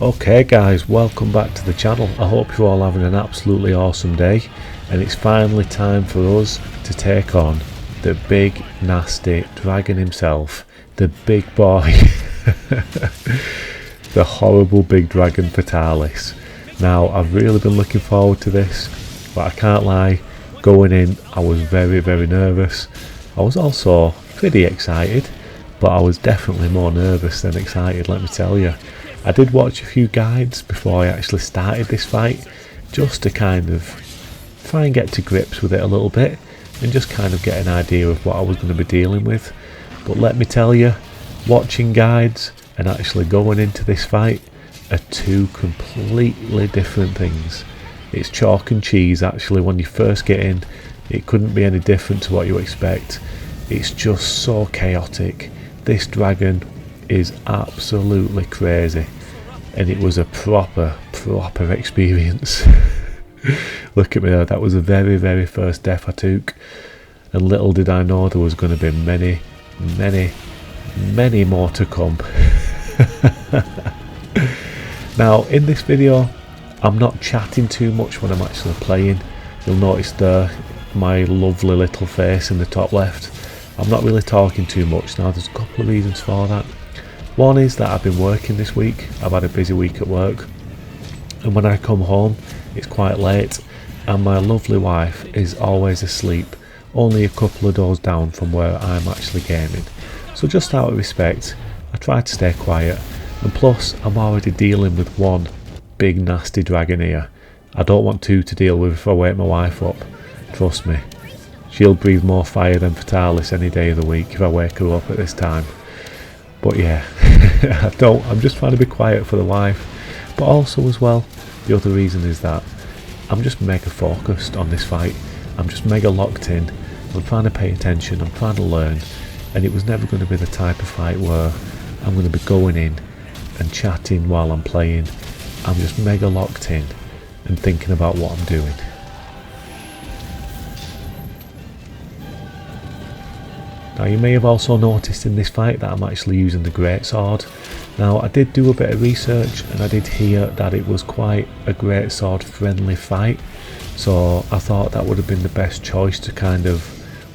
Okay guys, welcome back to the channel. I hope you're all having an absolutely awesome day, and it's finally time for us to take on the big nasty dragon himself, the big boy, the horrible big dragon FATALIS. Now I've really been looking forward to this, but I can't lie, going in I was very nervous. I was also pretty excited, but I was definitely more nervous than excited, let me tell you. I did watch a few guides before I actually started this fight, just to kind of try and get to grips with it a little bit and just kind of get an idea of what I was going to be dealing with. But let me tell you, watching guides and actually going into this fight are two completely different things. It's chalk and cheese actually. When you first get in, it couldn't be any different to what you expect. It's just so chaotic. This dragon is absolutely crazy, and it was a proper experience. Look at me there, that was the very first death I took, and little did I know there was going to be many more to come. Now in this video I'm not chatting too much when I'm actually playing. You'll notice there my lovely little face in the top left. I'm not really talking too much. Now there's a couple of reasons for that. One is that I've been working this week. I've had a busy week at work, and when I come home it's quite late, and my lovely wife is always asleep, only a couple of doors down from where I'm actually gaming. So just out of respect I try to stay quiet, and plus I'm already dealing with one big nasty dragon here. I don't want two to deal with if I wake my wife up. Trust me, she'll breathe more fire than FATALIS any day of the week if I wake her up at this time. But yeah, I'm just trying to be quiet for the wife. But also as well, the other reason is that I'm just mega focused on this fight. I'm just mega locked in. I'm trying to pay attention, I'm trying to learn, and it was never going to be the type of fight where I'm going to be going in and chatting while I'm playing. I'm just mega locked in and thinking about what I'm doing. Now you may have also noticed in this fight that I'm actually using the greatsword. Now I did do a bit of research, and I did hear that it was quite a greatsword friendly fight, so I thought that would have been the best choice to kind of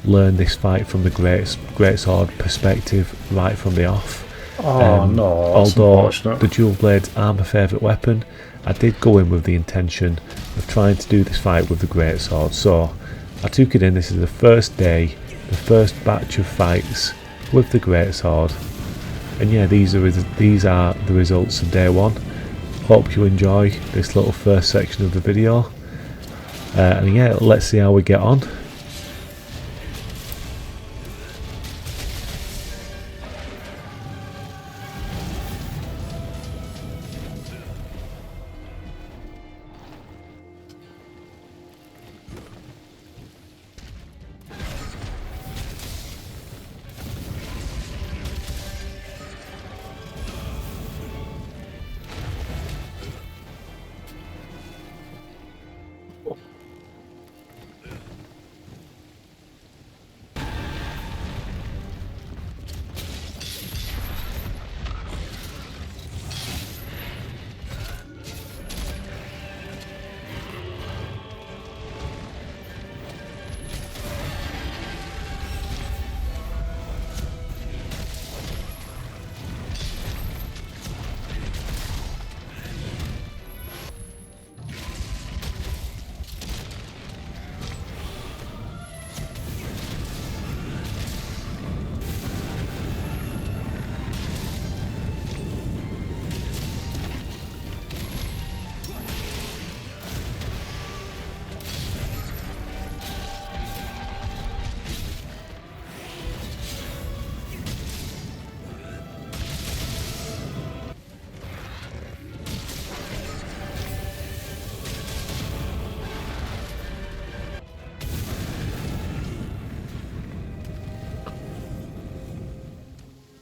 learn this fight from the greatsword perspective right from the off. Although the dual blades are my favourite weapon, I did go in with the intention of trying to do this fight with the greatsword. So I took it in. This is the first day, the first batch of fights with the greatsword, and yeah, these are the results of day one. Hope you enjoy this little first section of the video, and yeah, let's see how we get on.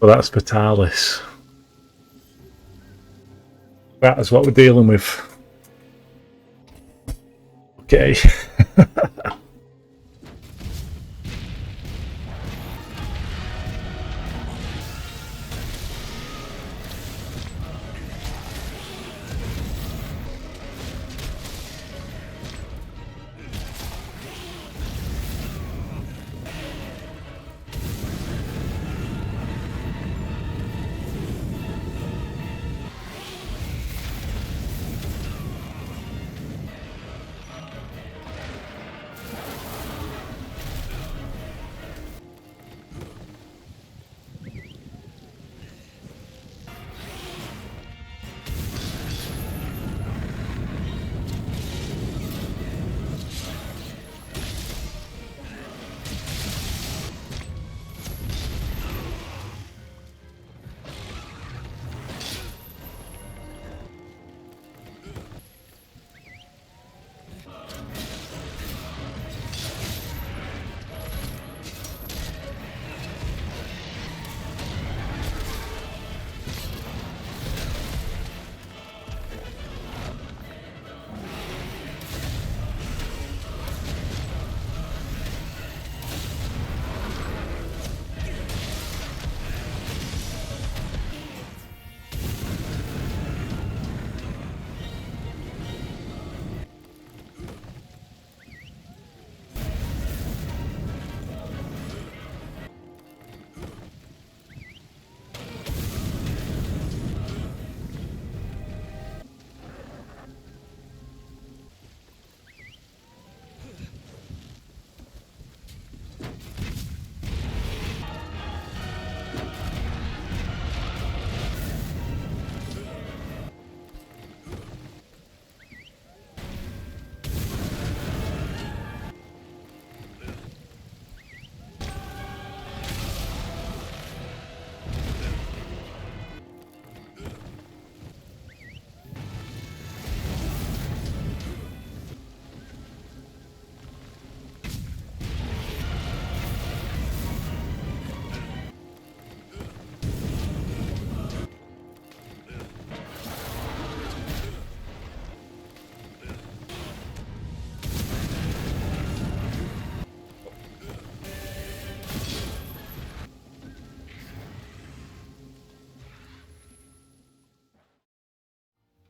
So that's FATALIS. That is what we're dealing with. Okay.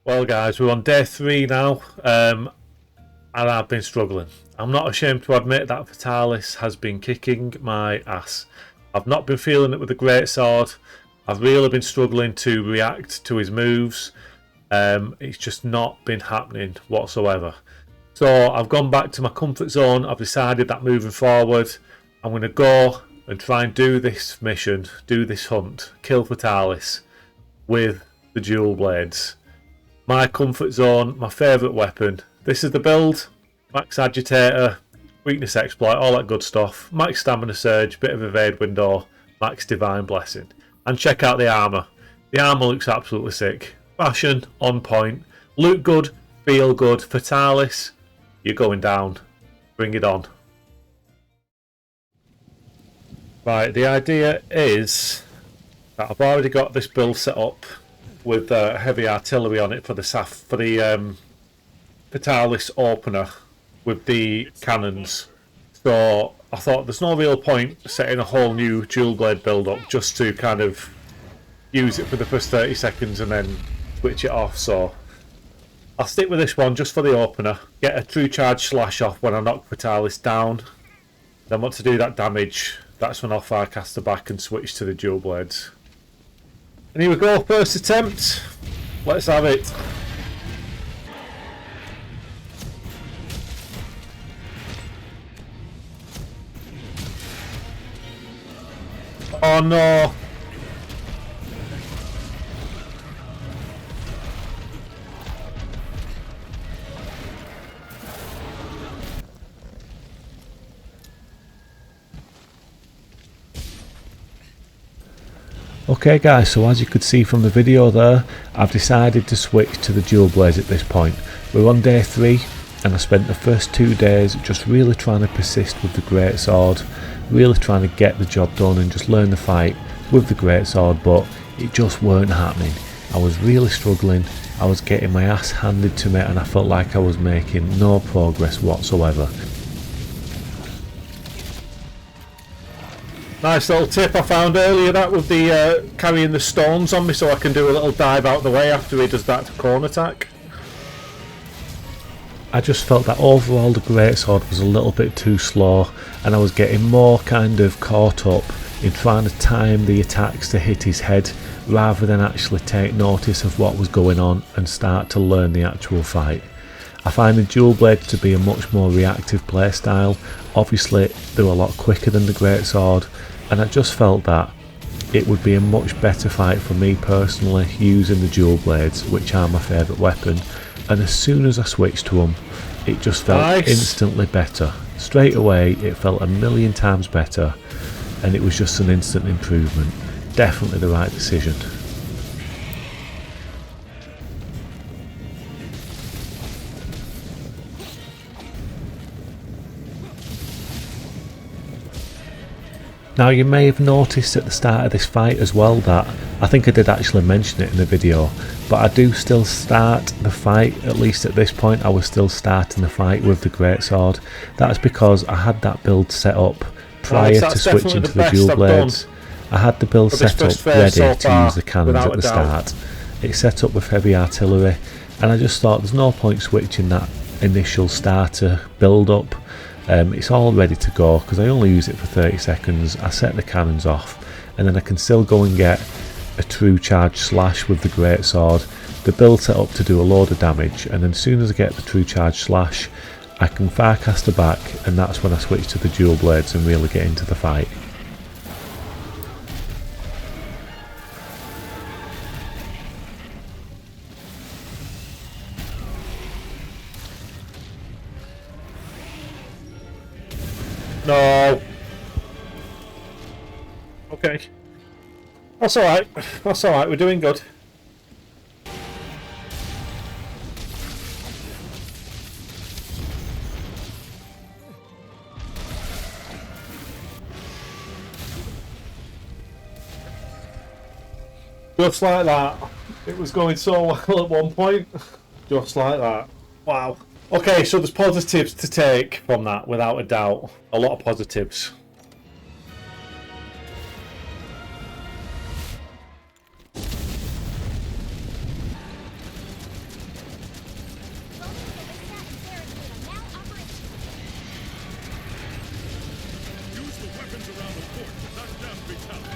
Well, guys, we're on day 3 now, and I've been struggling. I'm not ashamed to admit that Fatalis has been kicking my ass. I've not been feeling it with the greatsword. I've really been struggling to react to his moves. It's just not been happening whatsoever. So I've gone back to my comfort zone. I've decided that moving forward, I'm going to go and try and do this mission, do this hunt, kill Fatalis with the dual blades. My comfort zone, my favourite weapon. This is the build. Max Agitator, Weakness Exploit, all that good stuff. Max Stamina Surge, bit of Evade Window, Max Divine Blessing. And check out the armour. The armour looks absolutely sick. Fashion, on point. Look good, feel good. Fatalis, you're going down. Bring it on. Right, the idea is that I've already got this build set up with heavy artillery on it for the Fatalis opener with the cannons. So I thought there's no real point setting a whole new dual blade build up just to kind of use it for the first 30 seconds and then switch it off. So I'll stick with this one just for the opener. Get a true charge slash off when I knock Fatalis down. Then once I do that damage, that's when I'll Firecaster back and switch to the dual blades. And here we go, first attempt. Let's have it. Oh no. Okay guys, so as you could see from the video there, I've decided to switch to the dual blades at this point. We're on day 3 and I spent the first 2 days just really trying to persist with the greatsword, really trying to get the job done and just learn the fight with the greatsword, but it just weren't happening. I was really struggling, I was getting my ass handed to me and I felt like I was making no progress whatsoever. Nice little tip I found earlier, that with the carrying the stones on me so I can do a little dive out the way after he does that corner attack. I just felt that overall the greatsword was a little bit too slow and I was getting more kind of caught up in trying to time the attacks to hit his head rather than actually take notice of what was going on and start to learn the actual fight. I find the dual blades to be a much more reactive playstyle. Obviously they're a lot quicker than the greatsword, and I just felt that it would be a much better fight for me personally using the dual blades, which are my favourite weapon, and as soon as I switched to them it just felt instantly better. Straight away it felt a million times better and it was just an instant improvement. Definitely the right decision. Now you may have noticed at the start of this fight as well that, I think I did actually mention it in the video, but I do still start the fight, at least at this point I was still starting the fight with the greatsword. That's because I had that build set up prior to switching to the dual blades. I had the build set up ready to use the cannons at the start. It's set up with heavy artillery and I just thought there's no point switching that initial starter build up. It's all ready to go because I only use it for 30 seconds. I set the cannons off and then I can still go and get a true charge slash with the greatsword. The build set up to do a load of damage, and then as soon as I get the true charge slash I can Firecaster back, and that's when I switch to the dual blades and really get into the fight. No. Okay. That's alright. That's alright, we're doing good. Just like that. It was going so well at one point. Just like that. Wow. Okay, so there's positives to take from that, without a doubt. A lot of positives.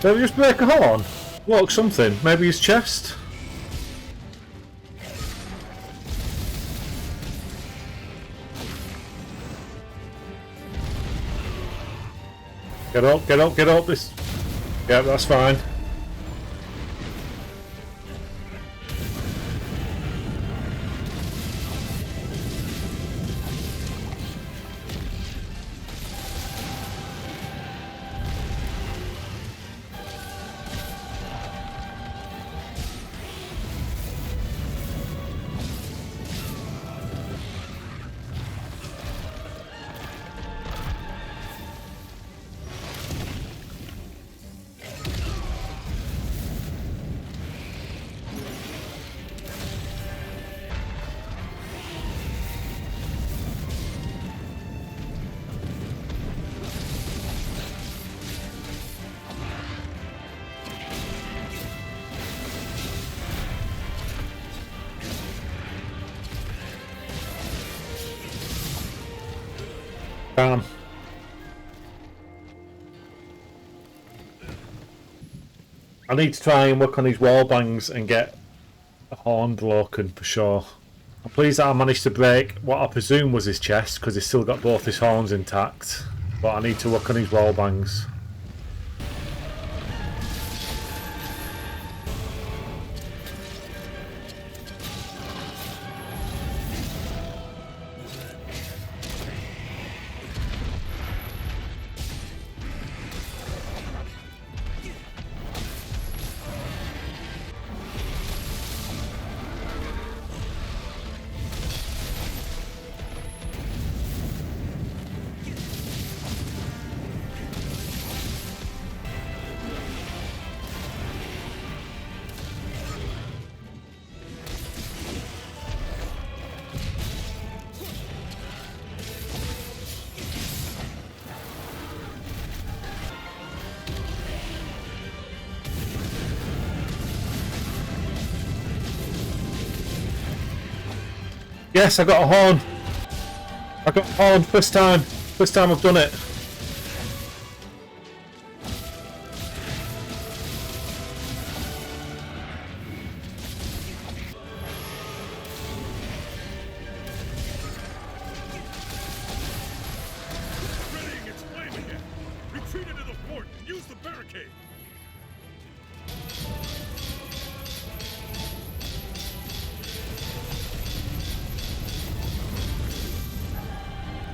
Did I just break a horn? Look, something. Maybe his chest? Get up, get up, get up. This. Yeah, that's fine. Damn. I need to try and work on his wall bangs and get a horn broken for sure. I'm pleased that I managed to break what I presume was his chest because he's still got both his horns intact. But I need to work on his wall bangs. Yes, I got a horn. I got a horn first time. First time I've done it. Readying its flame again. Retreat into the fort and use the barricade.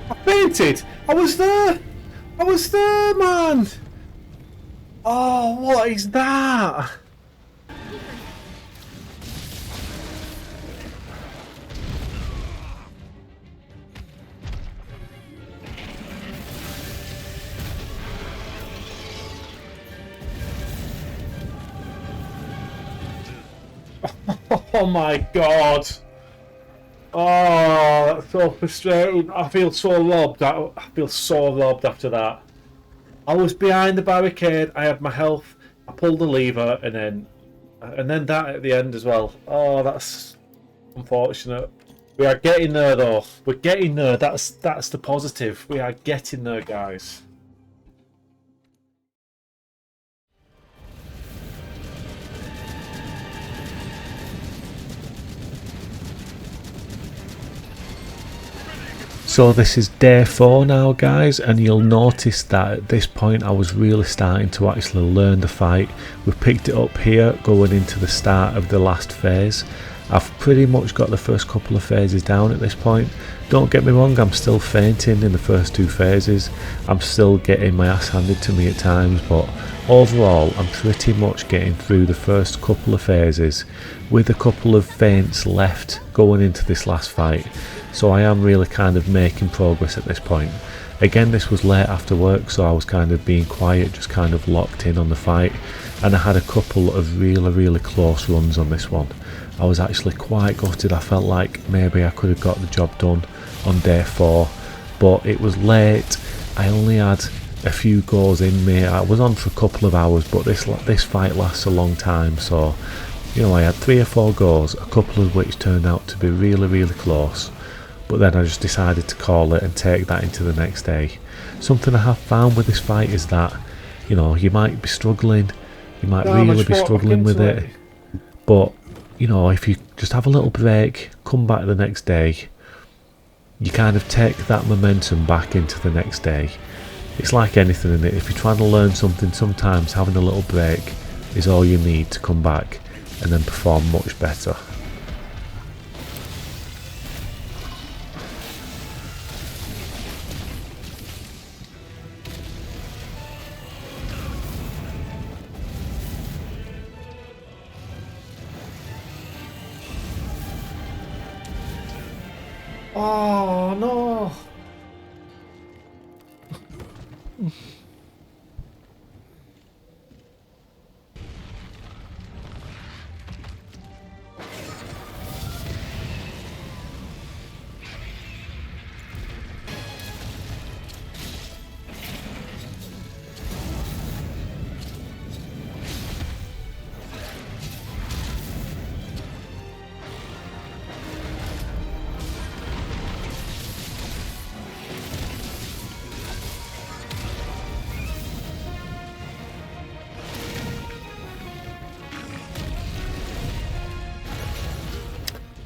I fainted! I was there! I was there, man! Oh, what is that? Oh my god! Oh, that's so frustrating. I feel so robbed. I feel so robbed after that. I was behind the barricade. I had my health. I pulled the lever, and then that at the end as well. Oh, that's unfortunate. We are getting there, though. We're getting there. That's the positive. We are getting there, guys. So this is day 4 now, guys, and you'll notice that at this point I was really starting to actually learn the fight. We've picked it up here going into the start of the last phase. I've pretty much got the first couple of phases down at this point. Don't get me wrong, I'm still fainting in the first 2 phases. I'm still getting my ass handed to me at times, but overall I'm pretty much getting through the first couple of phases with a couple of feints left going into this last fight. So I am really kind of making progress at this point. Again, this was late after work, so I was kind of being quiet, just kind of locked in on the fight, and I had a couple of really close runs on this one. I was actually quite gutted. I felt like maybe I could have got the job done on day 4, but it was late. I only had a few goes in me. I was on for a couple of hours, but this fight lasts a long time, so you know, I had 3 or 4 goes, a couple of which turned out to be really close. But then I just decided to call it and take that into the next day. Something I have found with this fight is that You know, you might be struggling, you might Damn, I really just be walked back struggling with into it, but you know, if you just have a little break, come back the next day, you kind of take that momentum back into the next day. It's like anything in it. If you're trying to learn something, sometimes having a little break is all you need to come back and then perform much better. Oh no!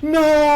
No!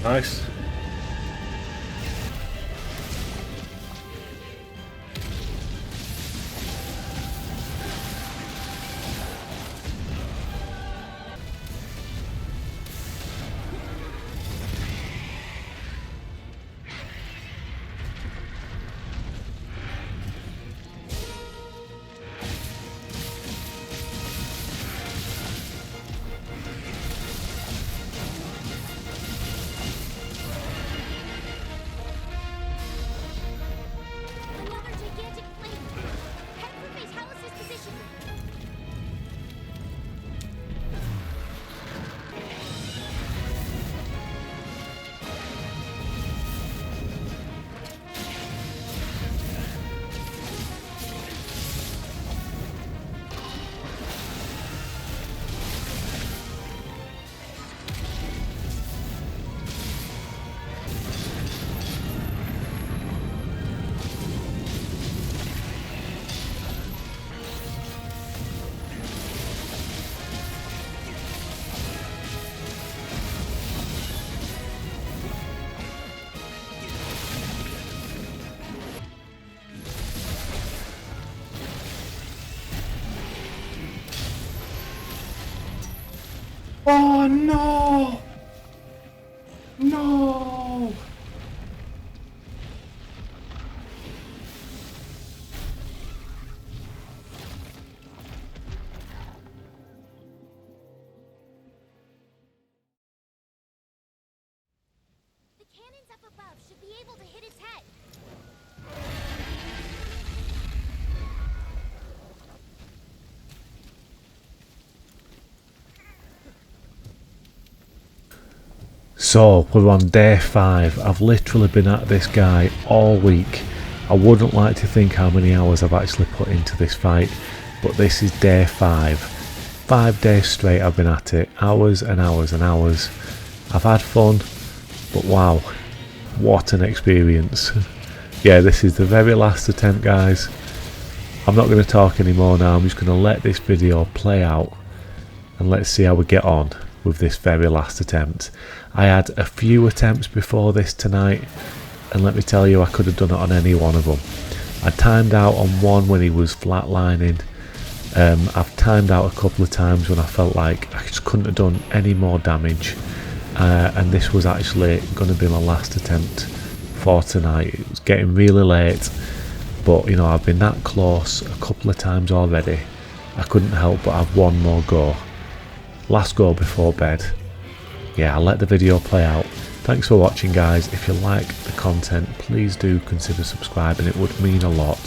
Nice. Another gigantic flame. Head for FATALIS' position. Oh no! No! The cannons up above should be able to hit his head. So we're on day 5. I've literally been at this guy all week. I wouldn't like to think how many hours I've actually put into this fight, but this is day 5. 5 days straight I've been at it, hours and hours and hours. I've had fun, but wow, what an experience. Yeah, this is the very last attempt, guys. I'm not going to talk anymore now. I'm just going to let this video play out and let's see how we get on with this very last attempt. I had a few attempts before this tonight, and let me tell you, I could have done it on any one of them. I timed out on one when he was flatlining. I've timed out a couple of times when I felt like I just couldn't have done any more damage, and this was actually going to be my last attempt for tonight. It was getting really late, but you know, I've been that close a couple of times already. I couldn't help but have one more go. Last go before bed. Yeah, I'll let the video play out. Thanks for watching, guys. If you like the content, please do consider subscribing. It would mean a lot.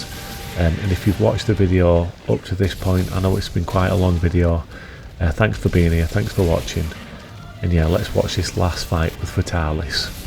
And if you've watched the video up to this point, I know it's been quite a long video. Thanks for being here. Thanks for watching. And yeah, let's watch this last fight with FATALIS.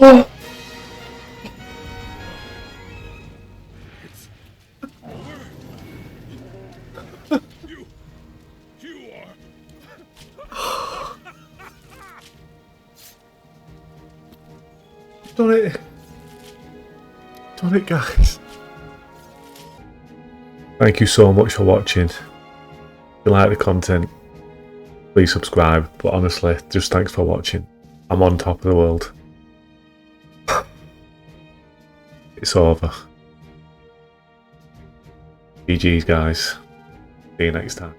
Oh! You are. Done it! Done it, guys! Thank you so much for watching. If you like the content, please subscribe. But honestly, just thanks for watching. I'm on top of the world. It's over. GG's, guys. See you next time.